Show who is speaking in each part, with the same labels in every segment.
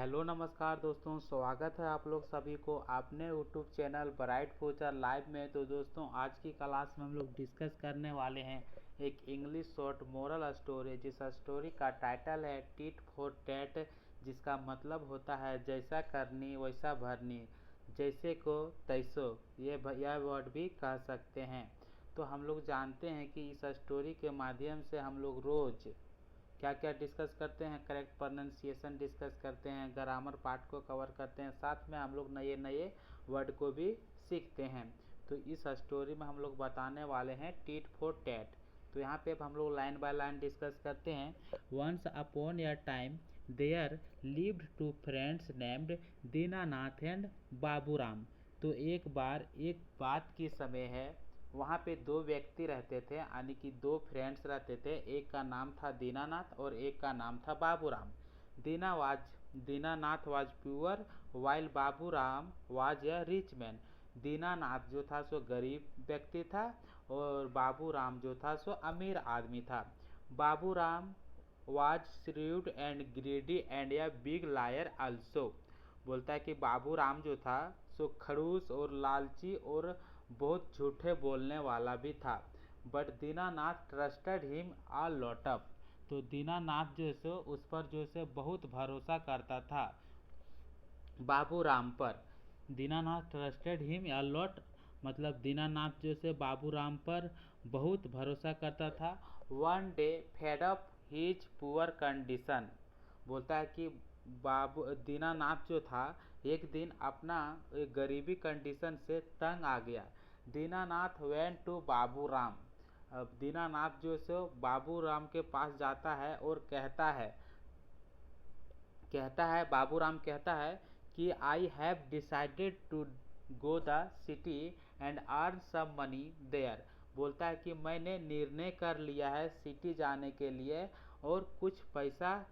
Speaker 1: Hello नमस्कार दोस्तों, स्वागत है आप लोग सभी को अपने YouTube channel bright future live में। तो दोस्तों आज की क्लास में हम लोग डिस्कस करने वाले हैं एक इंग्लिश शॉर्ट मोरल स्टोरी, जिस स्टोरी का टाइटल है टिट फॉर टैट, जिसका मतलब होता है जैसा करनी वैसा भरनी, जैसे को तैसो, यह वर्ड भी कह सकते हैं। तो हम लोग जानते हैं कि इस स्टोरी के माध्यम से हम लोग रोज़ क्या क्या डिस्कस करते हैं, करेक्ट प्रोनाउंसिएशन डिस्कस करते हैं, ग्रामर पार्ट को कवर करते हैं, साथ में हम लोग नए नए वर्ड को भी सीखते हैं। तो इस स्टोरी में हम लोग बताने वाले हैं टिट फॉर टैट। तो यहाँ पे अब हम लोग लाइन बाय लाइन डिस्कस करते हैं। Once upon a time there lived two friends named Dinanath and Baburam. तो एक बार एक बात की समय है, वहाँ पे दो व्यक्ति रहते थे, यानी कि दो फ्रेंड्स रहते थे। एक का नाम था दीनानाथ और एक का नाम था Baburam. Dinanath was poor while Baburam was a rich man. Dinanath जो था सो गरीब व्यक्ति था और बाबूराम जो था सो अमीर आदमी था। Baburam was shrewd and greedy and a big liar also. बोलता है कि बाबूराम जो था सो खड़ूस और लालची और बहुत झूठे बोलने वाला भी था। But Dinanath trusted him a lot up. तो दीनानाथ जो है उस पर जो है बहुत भरोसा करता था, बाबूराम पर। Dinanath trusted him a lot, मतलब दीनानाथ जो है बाबूराम पर बहुत भरोसा करता था। One day fed up his poor condition. बोलता है कि दीनानाथ जो था एक दिन अपना गरीबी कंडीशन से तंग आ गया। Dinanath went to Baburam. अब दीनानाथ जो है बाबूराम के पास जाता है और कहता है बाबूराम कहता है कि I have decided to go the city and earn some money there. बोलता है कि मैंने निर्णय कर लिया है सिटी जाने के लिए और कुछ पैसा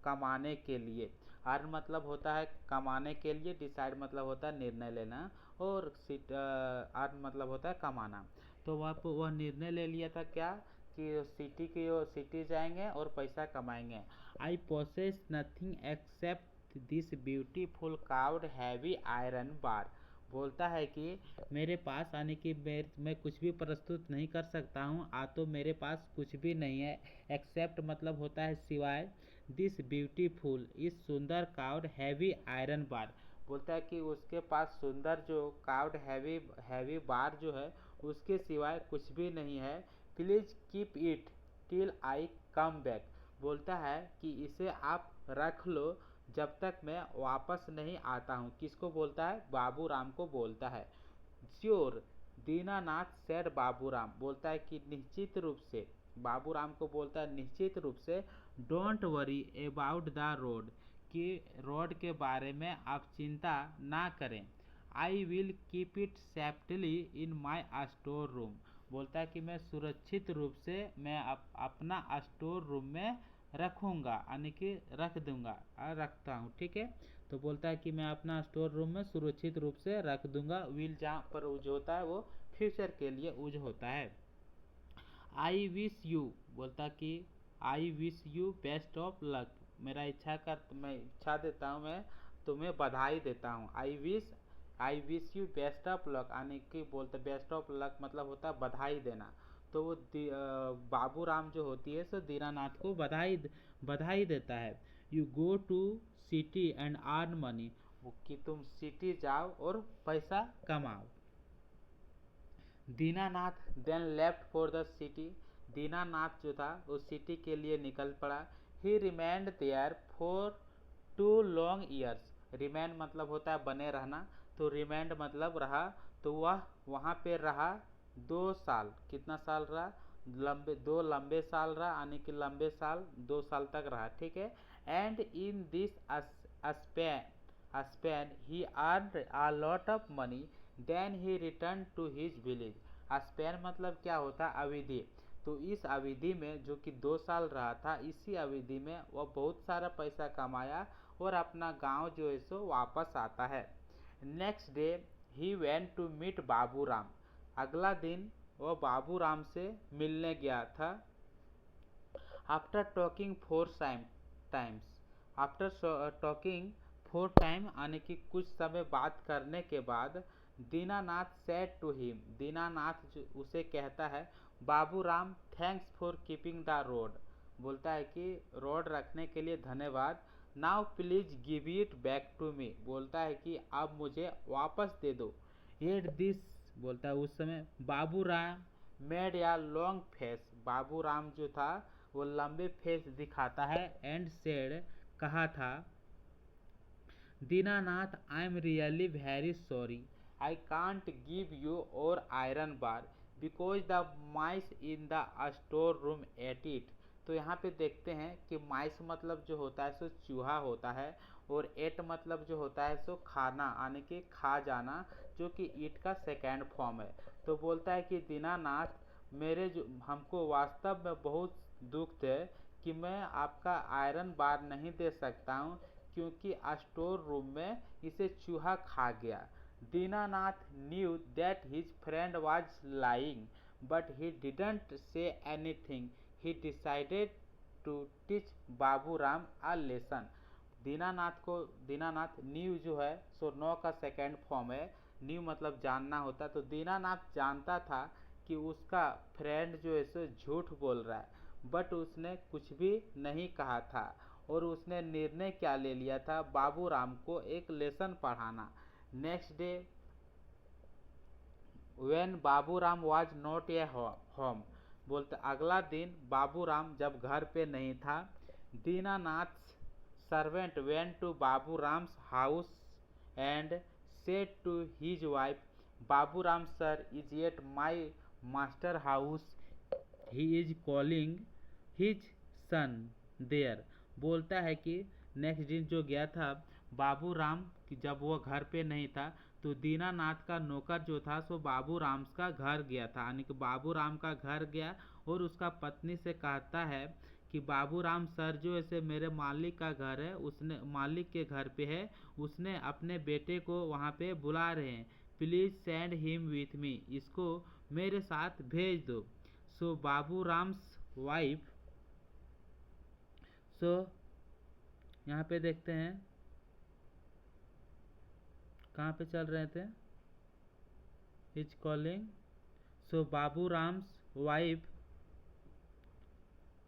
Speaker 1: कमाने के लिए। अर्न मतलब होता है कमाने के लिए, डिसाइड मतलब होता है निर्णय लेना, और अर्न मतलब होता है कमाना। तो वह निर्णय ले लिया था क्या, कि सिटी जाएंगे और पैसा कमाएंगे। I possess nothing except this beautiful carved heavy iron bar. बोलता है कि मेरे पास आने की मैं कुछ भी प्रस्तुत नहीं कर सकता हूँ, तो मेरे पास कुछ भी नहीं है। एक्सेप्ट मतलब होता है सिवाय, दिस ब्यूटीफुल इस सुंदर कार्व्ड हैवी आयरन बार। बोलता है कि उसके पास सुंदर जो कार्व्ड हैवी बार जो है उसके सिवाय कुछ भी नहीं है। Please keep it till I come back. बोलता है कि इसे आप रख लो जब तक मैं वापस नहीं आता हूँ। किसको बोलता है? बाबूराम को बोलता है। Sure Dinanath said Baburam. बोलता है कि निश्चित रूप से, बाबूराम को बोलता है निश्चित रूप से। Don't worry about the road, कि रोड के बारे में आप चिंता ना करें। I will keep it safely in my store room. बोलता है कि मैं सुरक्षित रूप से मैं अपना स्टोर रूम में रखूंगा, यानी कि रख दूंगा, रखता हूँ, ठीक है। तो बोलता है कि मैं अपना स्टोर रूम में सुरक्षित रूप से रख दूंगा। विल जहाँ पर यूज होता है वो फ्यूचर के लिए यूज होता है। आई विश यू, बोलता कि I wish you best of luck. मैं इच्छा देता हूँ, मैं तुम्हें बधाई देता हूँ। I wish you best of luck, यानी कि बोलते बेस्ट ऑफ लक मतलब होता है बधाई देना। तो वो बाबूराम जो होती है सो दीनानाथ को बधाई देता है। You go to city and earn money, कि तुम सिटी जाओ और पैसा कमाओ। Dinanath then left for the city. Dinanath जो था उस सिटी के लिए निकल पड़ा। He remained there for 2 long years। Remained मतलब होता है बने रहना, तो रिमेंड मतलब रहा। तो वह वहाँ पे रहा 2 साल। कितना साल रहा? दो लंबे साल रहा, यानी कि लंबे साल 2 साल तक रहा, ठीक है। And in this span he earned a lot of money. Then he return to his village. Span मतलब क्या होता है? अवधि। तो इस अवधि में जो कि 2 साल रहा था, इसी अवधि में वह बहुत सारा पैसा कमाया और अपना गांव जो है सो वापस आता है। Next day he went to meet Baburam. अगला दिन वह बाबूराम से मिलने गया था। After talking 4 times, after talking four time यानी कि कुछ समय बात करने के बाद Dinanath said to him, Dinanath उसे कहता है, Baburam thanks for keeping the road, बोलता है कि रोड रखने के लिए धन्यवाद। Now please give it back to me, बोलता है कि अब मुझे वापस दे दो। एट दिस, बोलता है उस समय बाबू राम मेड या लॉन्ग फेस, बाबू राम जो था वो लंबे फेस दिखाता है, एंड सेड, कहा था, Dinanath I am really very sorry, I can't give you your iron bar because the mice in the store room ate it. तो यहाँ पे देखते हैं कि माइस मतलब जो होता है सो चूहा होता है, और एट मतलब जो होता है सो खाना यानी कि खा जाना, जो कि ईट का सेकेंड फॉर्म है। तो बोलता है कि दीनानाथ, मेरे जो हमको वास्तव में बहुत दुख है कि मैं आपका आयरन बार नहीं दे सकता हूँ, क्योंकि स्टोर रूम में इसे चूहा खा गया। Dinanath knew that his friend was lying, but he didn't say anything, he decided to teach Babu Ram a lesson. Dinanath knew जो है सो नो का सेकेंड फॉर्म है, न्यू मतलब जानना होता, तो दीनानाथ जानता था कि उसका फ्रेंड जो है सो झूठ बोल रहा है, बट उसने कुछ भी नहीं कहा था, और उसने निर्णय क्या ले लिया था, बाबू राम को एक लेसन पढ़ाना। Next day when Babu Ram was not a home, बोलते अगला दिन बाबू राम जब घर पे नहीं था, Dinanath servant went to Babu Ram's house and said to his wife, Babu Ram sir is at my master house, he is calling his son there. बोलता है कि नेक्स्ट दिन जो गया था बाबू राम, जब वो घर पे नहीं था, तो दीनानाथ का नौकर जो था सो बाबू राम का घर गया था, यानी कि बाबू राम का घर गया और उसका पत्नी से कहता है कि बाबू राम सर जो ऐसे मेरे मालिक का घर है, उसने मालिक के घर पे है, उसने अपने बेटे को वहाँ पे बुला रहे हैं, please send him with me, इसको मेरे साथ भेज दो। सो बाबू राम्स वाइफ, सो यहाँ पे देखते हैं कहाँ पे चल रहे थे, is calling, so Babu Ram's wife,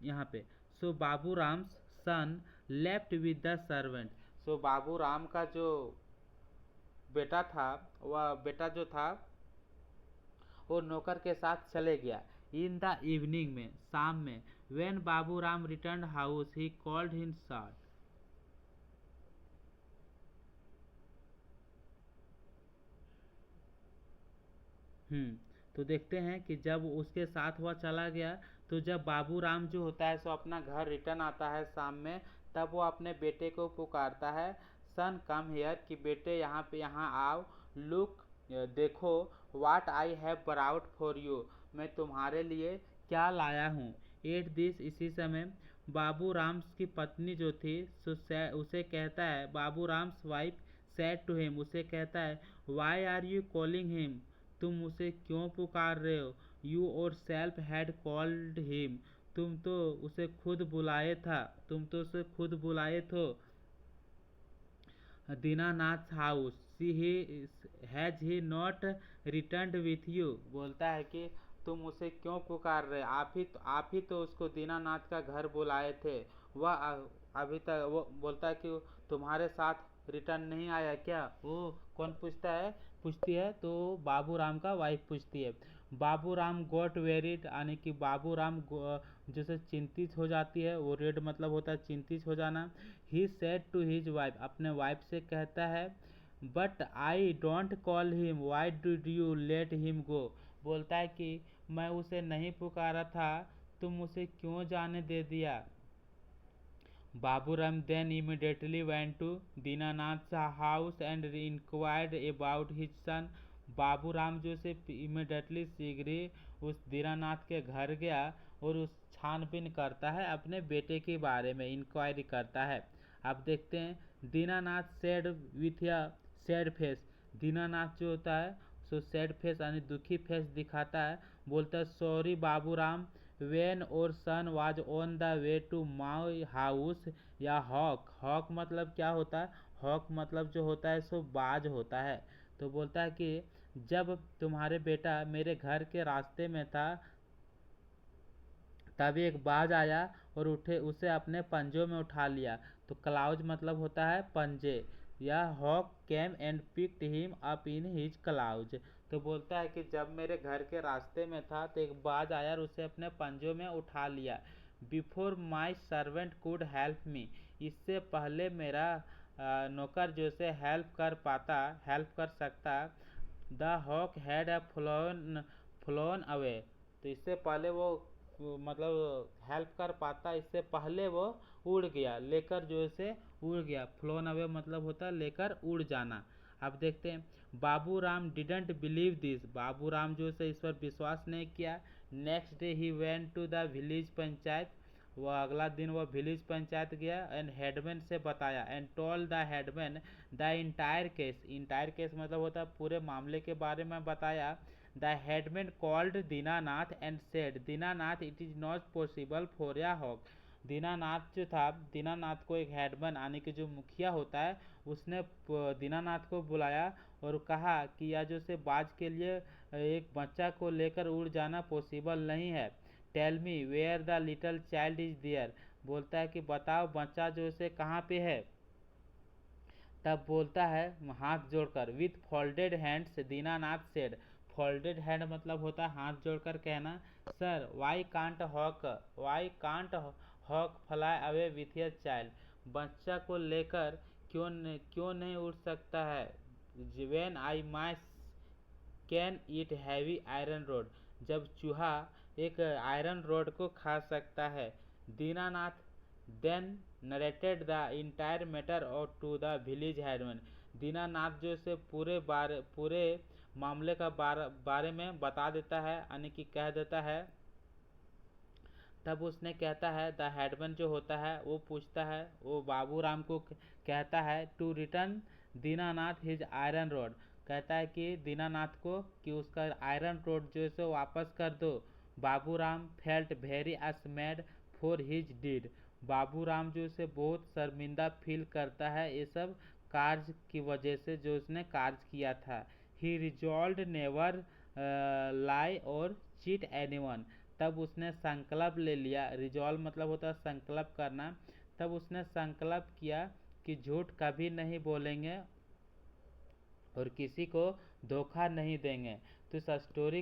Speaker 1: यहाँ पे सो बाबू राम्स सन लेफ्ट विद द सर्वेंट, सो बाबू राम का जो बेटा था, वह बेटा जो था वो नौकर के साथ चले गया। इन द इवनिंग में, शाम में, when Babu Ram return house he called him short. तो देखते हैं कि जब उसके साथ वह चला गया, तो जब बाबू राम जो होता है सो अपना घर रिटर्न आता है शाम में, तब वो अपने बेटे को पुकारता है, सन कम हियर, कि बेटे यहाँ आओ, लुक, देखो, what I have brought for you, मैं तुम्हारे लिए क्या लाया हूँ। एट दिस, इसी समय बाबू राम्स की पत्नी जो थी उसे कहता है, Baburam's wife said to him, उसे कहता है, why are you calling him, तुम उसे क्यों पुकार रहे हो, यू और सेल्फ हैड कॉल्ड हिम, तुम तो उसे खुद बुलाए था, तुम तो उसे खुद बुलाए थे, Dinanath house, see he has he not return with you, बोलता है कि तुम उसे क्यों पुकार रहे, आप ही तो उसको दीनानाथ का घर बुलाए थे, वह अभी तक, वो बोलता है कि तुम्हारे साथ रिटर्न नहीं आया क्या, वो कौन पूछती है, तो बाबू राम का वाइफ पूछती है। बाबू राम गोट वेरिड, यानी कि बाबू राम जैसे चिंतित हो जाती है, वो रेड मतलब होता है चिंतित हो जाना। He said to his wife, अपने वाइफ से कहता है, but I don't call him, why did you let him go, बोलता है कि मैं उसे नहीं पुकारा था, तुम उसे क्यों जाने दे दिया। Baburam then immediately went to Dinanath's house and inquired about his son. Babu Ram जो से इमिडिएटली शीघ्र ही उस दीनानाथ के घर गया और उस छानबीन करता है अपने बेटे के बारे में, इंक्वायरी करता है। अब देखते हैं, Dinanath said with a sad face, Dinanath जो होता है सो सैड फेस यानी दुखी फेस दिखाता है, बोलता है, sorry Babu Ram, when our son was on the way to my house या हॉक। हॉक मतलब क्या होता है? हॉक मतलब जो होता है सो बाज होता है। तो बोलता है कि जब तुम्हारे बेटा मेरे घर के रास्ते में था तब एक बाज आया और उसे अपने पंजों में उठा लिया। तो क्लाउज मतलब होता है पंजे। या hawk came and picked him up in his claws. तो बोलता है कि जब मेरे घर के रास्ते में था तो एक बाज आया और उसे अपने पंजों में उठा लिया। Before my servant could help me, इससे पहले मेरा नौकर जो से हेल्प कर सकता, the hawk had flown away. तो इससे पहले वो मतलब हेल्प कर पाता, इससे पहले वो उड़ गया, लेकर जो से उड़ गया। फ्लोन अवे मतलब होता है लेकर उड़ जाना। अब देखते हैं, Babu Ram didn't believe this. Babu Ram जो से इस पर विश्वास नहीं किया। Next day he went to the village panchayat. वह अगला दिन वह विलेज पंचायत गया एंड हेडमैन से बताया। And told the headman the entire case. Entire case मतलब होता है पूरे मामले के बारे में बताया। The headman called Dinanath and said, Dinanath it is not possible for या हॉक। दीनानाथ जो था, दीनानाथ को एक हेडमैन यानी कि जो मुखिया होता है उसने दीनानाथ को बुलाया और कहा कि यह जो से बाज के लिए एक बच्चा को लेकर उड़ जाना पॉसिबल नहीं है। Tell me where the little child is there. बोलता है कि बताओ बच्चा जो से कहाँ पे है। तब बोलता है हाथ जोड़कर, with folded hands Dinanath said. Folded hand मतलब होता है हाथ जोड़कर कहना, sir why can't hawk fly away with your child. बच्चा को लेकर क्यों नहीं उड़ सकता है। When a mice can eat heavy iron rod. जब चूहा एक आयरन रोड को खा सकता है। Dinanath then narrated the entire matter और to the village headman. Dinanath जो से पूरे मामले का बारे में बता देता है यानी कि कह देता है। तब उसने कहता है, द हेडमैन जो होता है वो पूछता है, वो बाबू राम को कहता है to return Dinanath his iron rod. कहता है कि दीनानाथ को कि उसका आयरन रोड जो है वापस कर दो। Baburam felt very ashamed for his deed. Babu Ram जो से बहुत शर्मिंदा फील करता है ये सब कार्य की वजह से जो उसने कार्य किया था। ही रिजॉल्व नेवर लाई और चीट एनीवन। तब उसने संकल्प ले लिया। रिजॉल्व मतलब होता है संकल्प करना। तब उसने संकल्प किया कि झूठ कभी नहीं बोलेंगे और किसी को धोखा नहीं देंगे। तो इस स्टोरी